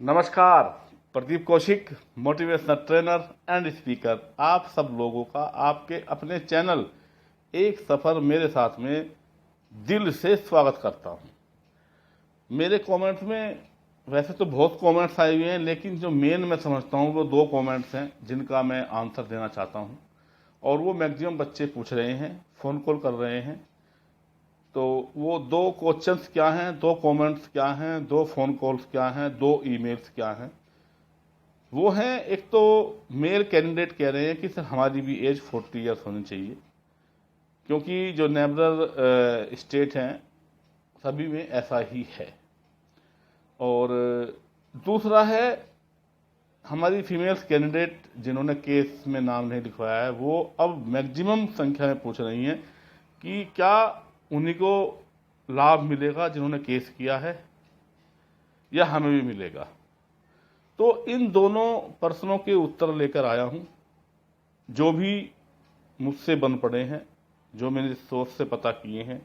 नमस्कार। Pradeep Kaushik, motivational trainer and speaker, आप सब लोगों का आपके अपने चैनल एक सफ़र मेरे साथ में दिल से स्वागत करता हूं। मेरे कमेंट्स में वैसे तो बहुत कमेंट्स आए हुए हैं, लेकिन जो मेन मैं समझता हूं वो दो कमेंट्स हैं जिनका मैं आंसर देना चाहता हूं, और वो मैक्सिमम बच्चे पूछ रहे हैं, फ़ोन कॉल कर रहे हैं। तो वो दो क्वेश्चंस क्या हैं, दो कमेंट्स क्या हैं, दो फ़ोन कॉल्स क्या हैं, दो ईमेल्स क्या हैं, वो हैं। एक तो मेल कैंडिडेट कह रहे हैं कि सर हमारी भी एज 40 ईयर्स होनी चाहिए, क्योंकि जो नेबरर स्टेट हैं सभी में ऐसा ही है। और दूसरा है हमारी फीमेल्स कैंडिडेट जिन्होंने केस में नाम नहीं लिखवाया है, वो अब मैक्सिमम संख्या में पूछ रही हैं कि क्या उन्हीं को लाभ मिलेगा जिन्होंने केस किया है, या हमें भी मिलेगा। तो इन दोनों प्रश्नों के उत्तर लेकर आया हूं। जो भी मुझसे बन पड़े हैं, जो मैंने सोच से पता किए हैं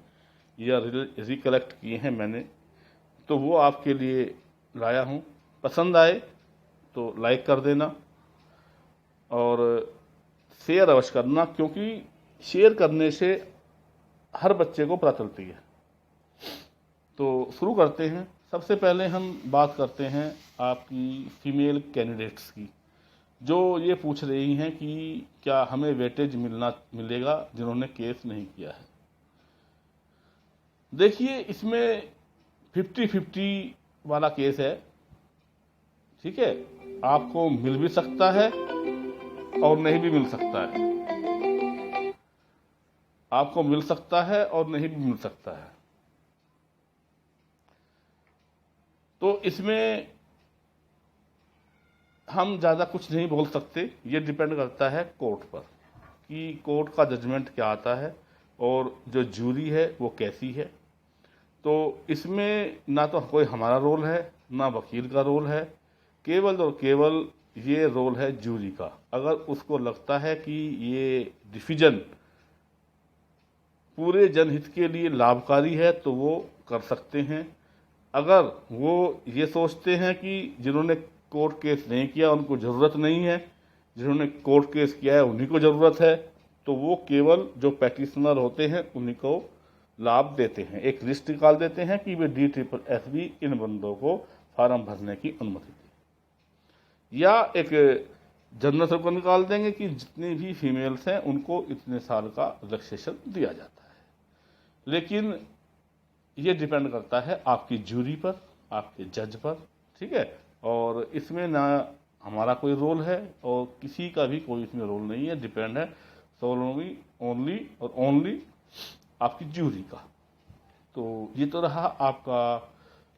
या रिकलेक्ट किए हैं मैंने, तो वो आपके लिए लाया हूं। पसंद आए तो लाइक कर देना और शेयर अवश्य करना, क्योंकि शेयर करने से हर बच्चे को पता चलती है। तो शुरू करते हैं। सबसे पहले हम बात करते हैं आपकी फीमेल कैंडिडेट्स की, जो ये पूछ रही हैं कि क्या हमें वेटेज मिलेगा जिन्होंने केस नहीं किया है। देखिए, इसमें 50-50 वाला केस है। ठीक है, आपको मिल भी सकता है और नहीं भी मिल सकता है। आपको मिल सकता है और नहीं भी मिल सकता है। तो इसमें हम ज़्यादा कुछ नहीं बोल सकते। ये डिपेंड करता है कोर्ट पर कि कोर्ट का जजमेंट क्या आता है और जो जूरी है वो कैसी है। तो इसमें ना तो कोई हमारा रोल है ना वकील का रोल है, केवल और केवल ये रोल है जूरी का। अगर उसको लगता है कि ये डिसीजन पूरे जनहित के लिए लाभकारी है तो वो कर सकते हैं। अगर वो ये सोचते हैं कि जिन्होंने कोर्ट केस नहीं किया उनको ज़रूरत नहीं है, जिन्होंने कोर्ट केस किया है उन्हीं को ज़रूरत है, तो वो केवल जो पैटिशनर होते हैं उन्हीं को लाभ देते हैं। एक लिस्ट निकाल देते हैं कि वे DSSB इन बंदों को फार्म भरने की अनुमति दें, या एक जनरल सर्कुलर निकाल देंगे कि जितनी भी फीमेल्स हैं उनको इतने साल का रिलैक्सेशन दिया जाता है। लेकिन ये डिपेंड करता है आपकी जूरी पर, आपके जज पर। ठीक है, और इसमें ना हमारा कोई रोल है और किसी का भी कोई इसमें रोल नहीं है। डिपेंड है सोलोली ओनली और ओनली आपकी जूरी का। तो ये तो रहा आपका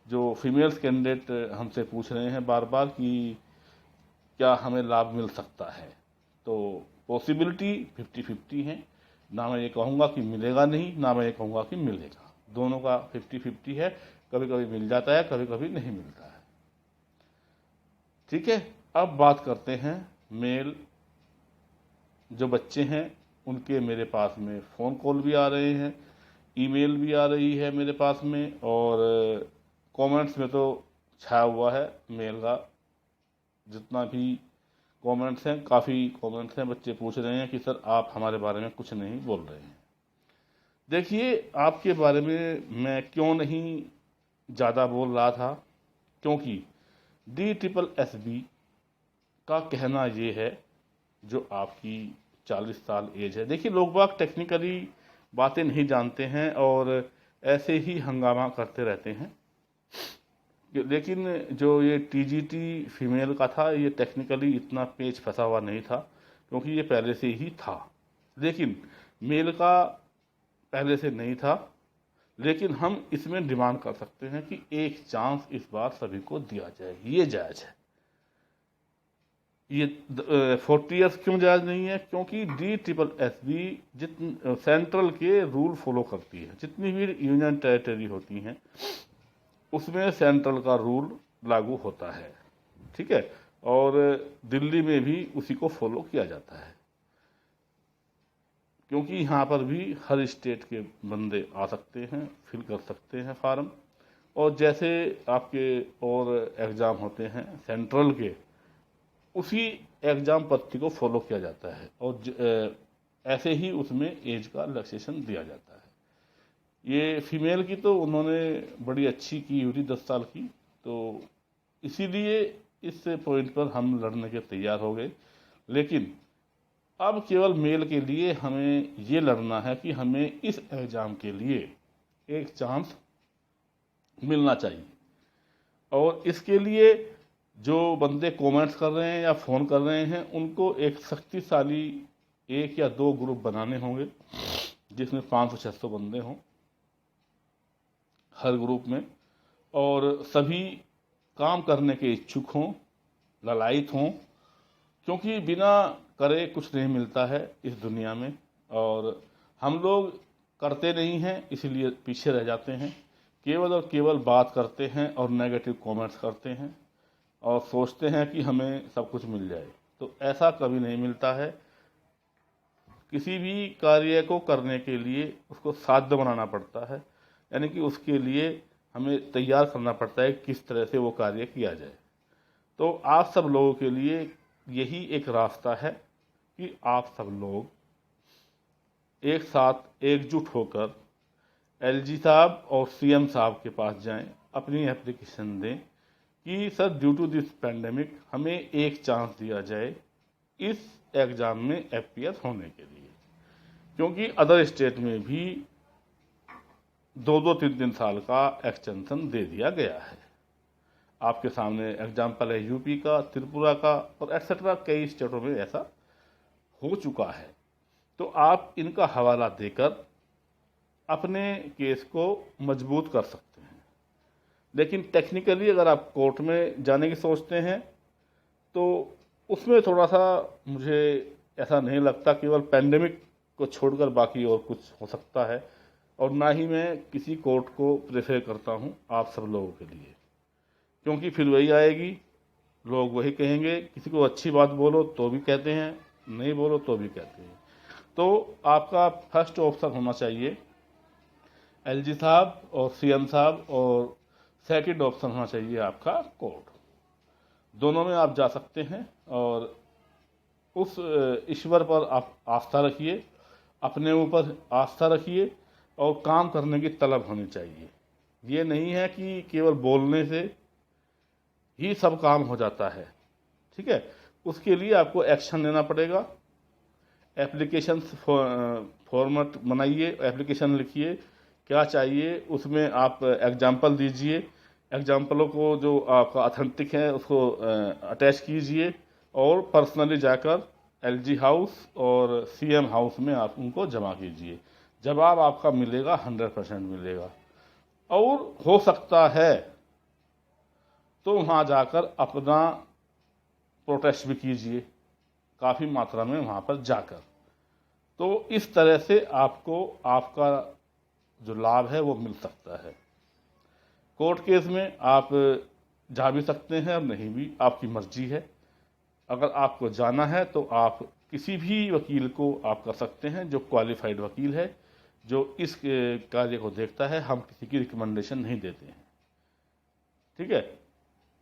जो फीमेल्स कैंडिडेट हमसे पूछ रहे हैं बार बार कि क्या हमें लाभ मिल सकता है। तो पॉसिबिलिटी 50-50 है। ना मैं ये कहूँगा कि मिलेगा नहीं, ना मैं ये कहूँगा कि मिलेगा। दोनों का 50-50 है। कभी कभी मिल जाता है, कभी कभी नहीं मिलता है। ठीक है, अब बात करते हैं मेल जो बच्चे हैं उनके। मेरे पास में फ़ोन कॉल भी आ रहे हैं, ईमेल भी आ रही है मेरे पास में, और कमेंट्स में तो छाया हुआ है मेल का। जितना भी कमेंट्स हैं, काफ़ी कमेंट्स हैं। बच्चे पूछ रहे हैं कि सर आप हमारे बारे में कुछ नहीं बोल रहे हैं। देखिए, आपके बारे में मैं क्यों नहीं ज़्यादा बोल रहा था, क्योंकि DSSB का कहना ये है, जो आपकी 40 साल एज है। देखिए, लोग बाग टेक्निकली बातें नहीं जानते हैं और ऐसे ही हंगामा करते रहते हैं। लेकिन जो ये TGT फीमेल का था, ये टेक्निकली इतना पेच फंसा हुआ नहीं था, क्योंकि ये पहले से ही था। लेकिन मेल का पहले से नहीं था। लेकिन हम इसमें डिमांड कर सकते हैं कि एक चांस इस बार सभी को दिया जाए, ये जायज़ है। ये 40 ईयर्स क्यों जायज़ नहीं है? क्योंकि DSSB सेंट्रल के रूल फॉलो करती है। जितनी भी यूनियन टेरिटरी होती हैं उसमें सेंट्रल का रूल लागू होता है। ठीक है, और दिल्ली में भी उसी को फॉलो किया जाता है, क्योंकि यहाँ पर भी हर स्टेट के बंदे आ सकते हैं, फिल कर सकते हैं फार्म। और जैसे आपके और एग्ज़ाम होते हैं सेंट्रल के, उसी एग्ज़ाम पद्धति को फॉलो किया जाता है और ऐसे ही उसमें एज का रिलैक्सेशन दिया जाता है। ये फीमेल की तो उन्होंने बड़ी अच्छी की हुई थी 10 साल की, तो इसीलिए इस पॉइंट पर हम लड़ने के तैयार हो गए। लेकिन अब केवल मेल के लिए हमें ये लड़ना है कि हमें इस एग्ज़ाम के लिए एक चांस मिलना चाहिए। और इसके लिए जो बंदे कमेंट्स कर रहे हैं या फ़ोन कर रहे हैं, उनको एक शक्तिशाली 1 या 2 ग्रुप बनाने होंगे जिसमें 500-600 बंदे हों हर ग्रुप में, और सभी काम करने के इच्छुक हों, ललायत हों, क्योंकि बिना करे कुछ नहीं मिलता है इस दुनिया में। और हम लोग करते नहीं हैं, इसलिए पीछे रह जाते हैं, केवल और केवल बात करते हैं और नेगेटिव कमेंट्स करते हैं और सोचते हैं कि हमें सब कुछ मिल जाए। तो ऐसा कभी नहीं मिलता है। किसी भी कार्य को करने के लिए उसको साध्य बनाना पड़ता है, यानी कि उसके लिए हमें तैयार करना पड़ता है किस तरह से वो कार्य किया जाए। तो आप सब लोगों के लिए यही एक रास्ता है कि आप सब लोग एक साथ एकजुट होकर एलजी साहब और सीएम साहब के पास जाएं, अपनी एप्लीकेशन दें कि sir due to this pandemic हमें एक चांस दिया जाए इस एग्ज़ाम में अपीयर होने के लिए, क्योंकि अदर स्टेट में भी 2-2, 3-3 साल का एक्सटेंशन दे दिया गया है। आपके सामने एग्जाम्पल है यूपी का, त्रिपुरा का और एट्सेट्रा, कई स्टेटों में ऐसा हो चुका है। तो आप इनका हवाला देकर अपने केस को मजबूत कर सकते हैं। लेकिन टेक्निकली अगर आप कोर्ट में जाने की सोचते हैं तो उसमें थोड़ा सा मुझे ऐसा नहीं लगता, केवल पैंडेमिक को छोड़कर बाकी और कुछ हो सकता है। और ना ही मैं किसी कोर्ट को प्रेफर करता हूं आप सब लोगों के लिए, क्योंकि फिर वही आएगी, लोग वही कहेंगे। किसी को अच्छी बात बोलो तो भी कहते हैं, नहीं बोलो तो भी कहते हैं। तो आपका फर्स्ट ऑप्शन होना चाहिए एलजी साहब और सीएम साहब, और सेकंड ऑप्शन होना चाहिए आपका कोर्ट। दोनों में आप जा सकते हैं और उस ईश्वर पर आप आस्था रखिए, अपने ऊपर आस्था रखिए और काम करने की तलब होनी चाहिए। ये नहीं है कि केवल बोलने से ही सब काम हो जाता है, ठीक है। उसके लिए आपको एक्शन लेना पड़ेगा। एप्लीकेशन फॉर्मेट बनाइए, एप्लीकेशन लिखिए, क्या चाहिए उसमें आप एग्जाम्पल दीजिए, एग्जाम्पलों को जो आपका ऑथेंटिक है उसको अटैच कीजिए और पर्सनली जाकर एलजी हाउस और सीएम हाउस में आप उनको जमा कीजिए। जवाब आपका मिलेगा, 100% मिलेगा। और हो सकता है तो वहाँ जाकर अपना प्रोटेस्ट भी कीजिए, काफ़ी मात्रा में वहाँ पर जाकर। तो इस तरह से आपको आपका जो लाभ है वो मिल सकता है। कोर्ट केस में आप जा भी सकते हैं और नहीं भी, आपकी मर्जी है। अगर आपको जाना है तो आप किसी भी वकील को आप कर सकते हैं जो क्वालिफाइड वकील है, जो इस कार्य को देखता है। हम किसी की रिकमेंडेशन नहीं देते हैं, ठीक है।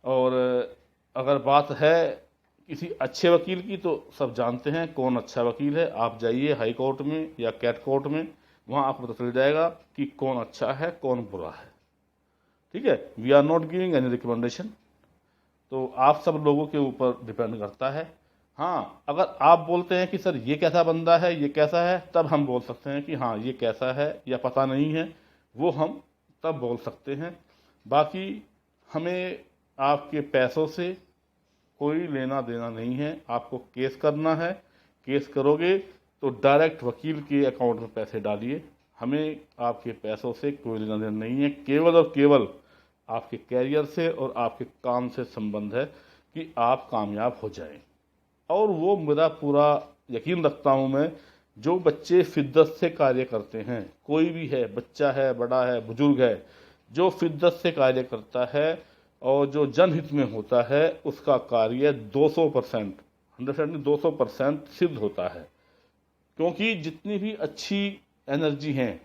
और अगर बात है किसी अच्छे वकील की, तो सब जानते हैं कौन अच्छा वकील है। आप जाइए हाई कोर्ट में या कैट कोर्ट में, वहाँ आपको पता चल जाएगा कि कौन अच्छा है कौन बुरा है, ठीक है। We are not giving any recommendation, तो आप सब लोगों के ऊपर डिपेंड करता है। हाँ, अगर आप बोलते हैं कि सर ये कैसा बंदा है, ये कैसा है, तब हम बोल सकते हैं कि हाँ ये कैसा है या पता नहीं है, वो हम तब बोल सकते हैं। बाकी हमें आपके पैसों से कोई लेना देना नहीं है। आपको केस करना है, केस करोगे तो डायरेक्ट वकील के अकाउंट में पैसे डालिए। हमें आपके पैसों से कोई लेना देना नहीं है, केवल और केवल आपके कैरियर से और आपके काम से संबंध है कि आप कामयाब हो जाएं। और वो मेरा पूरा यकीन रखता हूँ मैं, जो बच्चे शिद्दत से कार्य करते हैं, कोई भी है, बच्चा है, बड़ा है, बुजुर्ग है, जो शिद्दत से कार्य करता है और जो जनहित में होता है, उसका कार्य 200%, 200% सिद्ध होता है। क्योंकि जितनी भी अच्छी एनर्जी हैं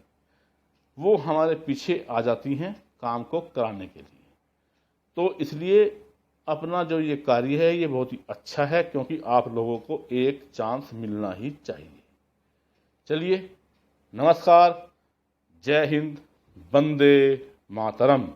वो हमारे पीछे आ जाती हैं काम को कराने के लिए। तो इसलिए अपना जो ये कार्य है ये बहुत ही अच्छा है, क्योंकि आप लोगों को एक चांस मिलना ही चाहिए। चलिए, नमस्कार, जय हिंद, वंदे मातरम।